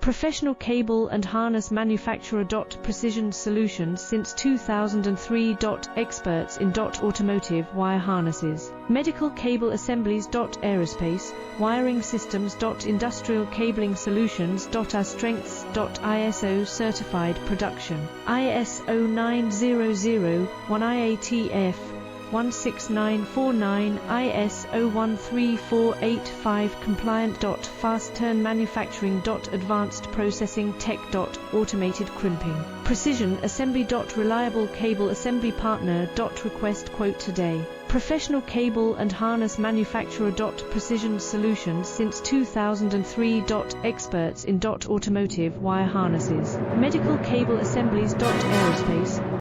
Professional cable and harness manufacturer. Precision solutions since 2003. Experts in automotive wire harnesses, medical cable assemblies. Aerospace wiring systems. Industrial cabling solutions. Our strengths. ISO certified production, ISO 9001 IATF 16949, ISO 13485 compliant. Fast turn manufacturing. Advanced processing tech. Automated crimping, precision assembly. Reliable cable assembly partner. Request quote today. Professional cable and harness manufacturer. Precision solutions since 2003. Experts in automotive wire harnesses, medical cable assemblies. Aerospace